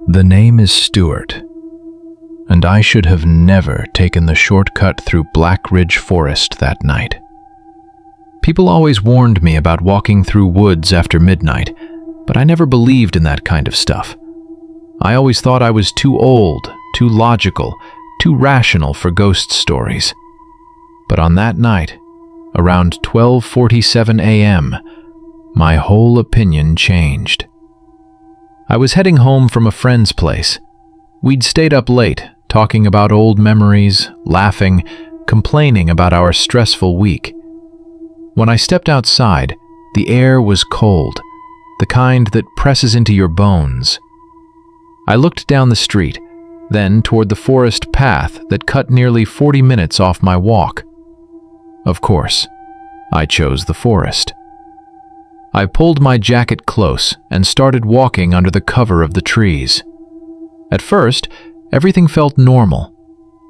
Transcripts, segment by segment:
The name is Stuart, and I should have never taken the shortcut through Black Ridge Forest that night. People always warned me about walking through woods after midnight, but I never believed in that kind of stuff. I always thought I was too old, too logical, too rational for ghost stories. But on that night, around 12:47 a.m., my whole opinion changed. I was heading home from a friend's place. We'd stayed up late, talking about old memories, laughing, complaining about our stressful week. When I stepped outside, the air was cold, the kind that presses into your bones. I looked down the street, then toward the forest path that cut nearly 40 minutes off my walk. Of course, I chose the forest. I pulled my jacket close and started walking under the cover of the trees. At first, everything felt normal,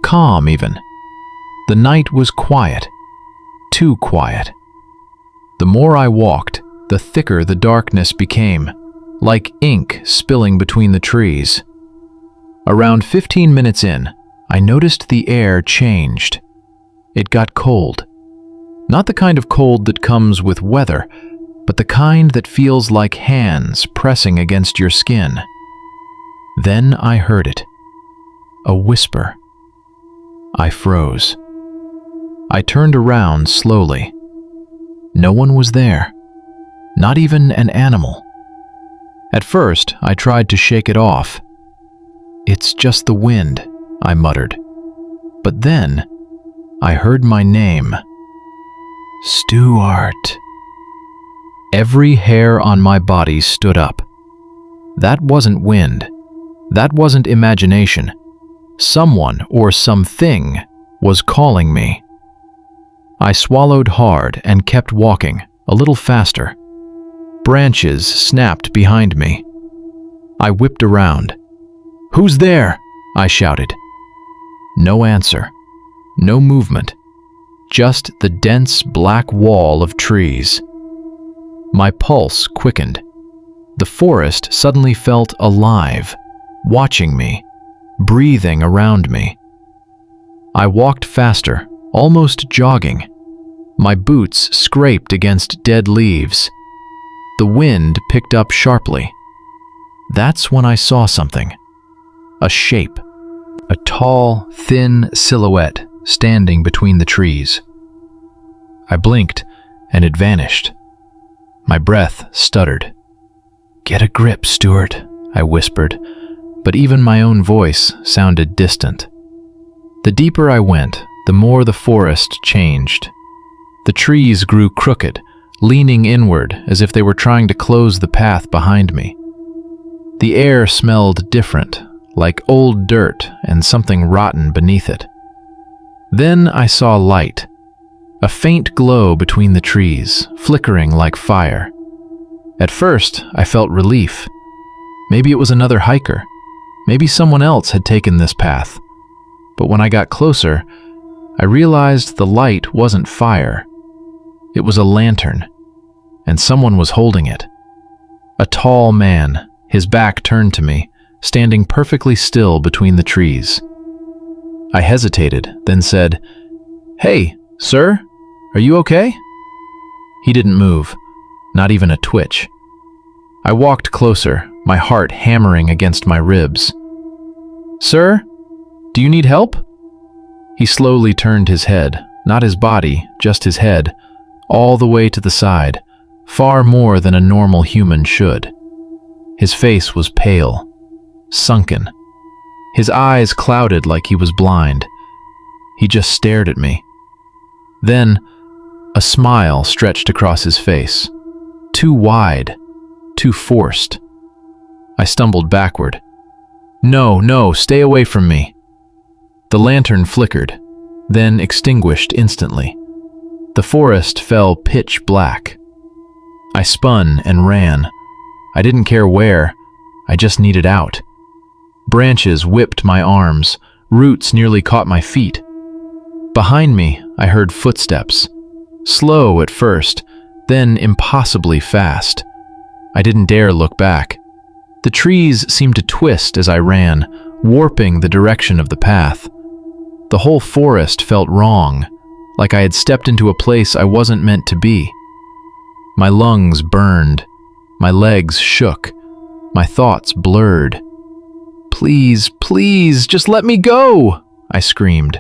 calm even. The night was quiet, too quiet. The more I walked, the thicker the darkness became, like ink spilling between the trees. Around 15 minutes in, I noticed the air changed. It got cold. Not the kind of cold that comes with weather, but the kind that feels like hands pressing against your skin. Then I heard it. A whisper. I froze. I turned around slowly. No one was there. Not even an animal. At first, I tried to shake it off. "It's just the wind," I muttered. But then, I heard my name. Stuart. Every hair on my body stood up. That wasn't wind. That wasn't imagination. Someone or something was calling me. I swallowed hard and kept walking, a little faster. Branches snapped behind me. I whipped around. "Who's there?" I shouted. No answer. No movement. Just the dense black wall of trees. My pulse quickened. The forest suddenly felt alive, watching me, breathing around me. I walked faster, almost jogging. My boots scraped against dead leaves. The wind picked up sharply. That's when I saw something. A shape. A tall, thin silhouette standing between the trees. I blinked, and it vanished. My breath stuttered. "Get a grip, Stuart," I whispered, but even my own voice sounded distant. The deeper I went, the more the forest changed. The trees grew crooked, leaning inward as if they were trying to close the path behind me. The air smelled different, like old dirt and something rotten beneath it. Then I saw light. A faint glow between the trees, flickering like fire. At first, I felt relief. Maybe it was another hiker. Maybe someone else had taken this path. But when I got closer, I realized the light wasn't fire. It was a lantern, and someone was holding it. A tall man, his back turned to me, standing perfectly still between the trees. I hesitated, then said, "Hey, sir, are you okay?" He didn't move, not even a twitch. I walked closer, my heart hammering against my ribs. "Sir, do you need help?" He slowly turned his head, not his body, just his head, all the way to the side, far more than a normal human should. His face was pale, sunken. His eyes clouded like he was blind. He just stared at me. Then, a smile stretched across his face, too wide, too forced. I stumbled backward. No, stay away from me." The lantern flickered, then extinguished instantly. The forest fell pitch black. I spun and ran. I didn't care where, I just needed out. Branches whipped my arms, roots nearly caught my feet. Behind me, I heard footsteps. Slow at first, then impossibly fast. I didn't dare look back. The trees seemed to twist as I ran, warping the direction of the path. The whole forest felt wrong, like I had stepped into a place I wasn't meant to be. My lungs burned, my legs shook, my thoughts blurred. "Please, please, just let me go!" I screamed.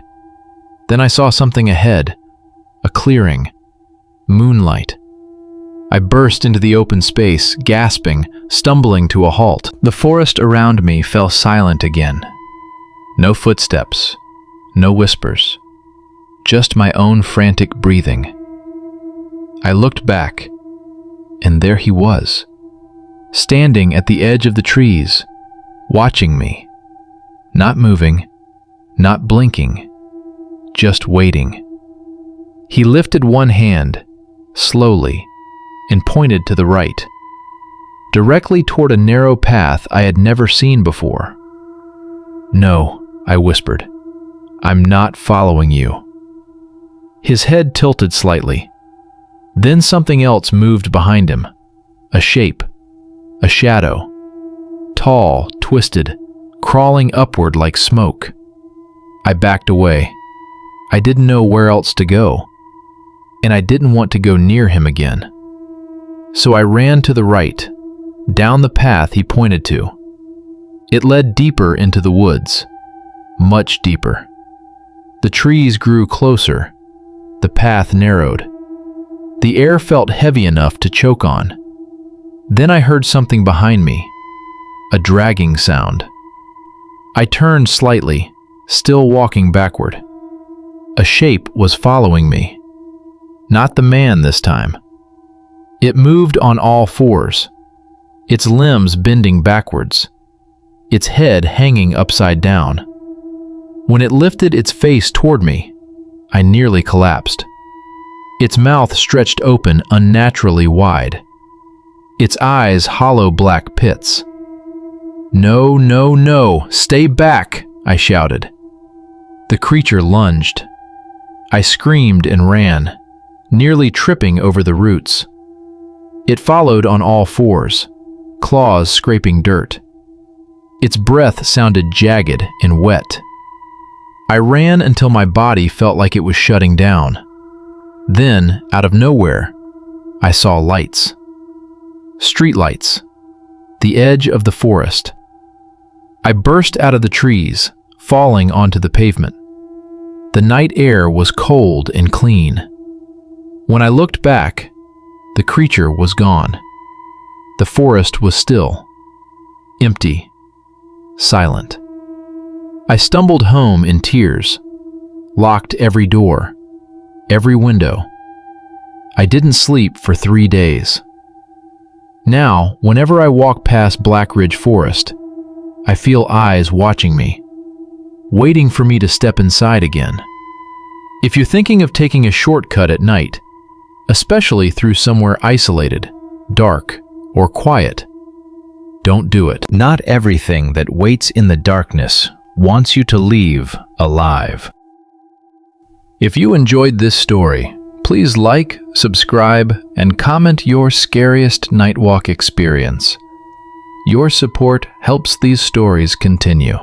Then I saw something ahead, a clearing, moonlight. I burst into the open space, gasping, stumbling to a halt. The forest around me fell silent again. No footsteps, no whispers, just my own frantic breathing. I looked back, and there he was, standing at the edge of the trees, watching me, not moving, not blinking, just waiting. He lifted one hand, slowly, and pointed to the right, directly toward a narrow path I had never seen before. "No," I whispered. "I'm not following you." His head tilted slightly. Then something else moved behind him. A shape, a shadow, tall, twisted, crawling upward like smoke. I backed away. I didn't know where else to go, and I didn't want to go near him again. So I ran to the right, down the path he pointed to. It led deeper into the woods, much deeper. The trees grew closer. The path narrowed. The air felt heavy enough to choke on. Then I heard something behind me, a dragging sound. I turned slightly, still walking backward. A shape was following me. Not the man this time. It moved on all fours, its limbs bending backwards, its head hanging upside down. When it lifted its face toward me, I nearly collapsed. Its mouth stretched open unnaturally wide, its eyes hollow black pits. "No, no, no, stay back!" I shouted. The creature lunged. I screamed and ran, nearly tripping over the roots. It followed on all fours, claws scraping dirt. Its breath sounded jagged and wet. I ran until my body felt like it was shutting down. Then, out of nowhere, I saw lights. Streetlights. The edge of the forest. I burst out of the trees, falling onto the pavement. The night air was cold and clean. When I looked back, the creature was gone. The forest was still, empty, silent. I stumbled home in tears, locked every door, every window. I didn't sleep for 3 days. Now, whenever I walk past Black Ridge Forest, I feel eyes watching me, waiting for me to step inside again. If you're thinking of taking a shortcut at night, especially through somewhere isolated, dark, or quiet, don't do it. Not everything that waits in the darkness wants you to leave alive. If you enjoyed this story, please like, subscribe, and comment your scariest night walk experience. Your support helps these stories continue.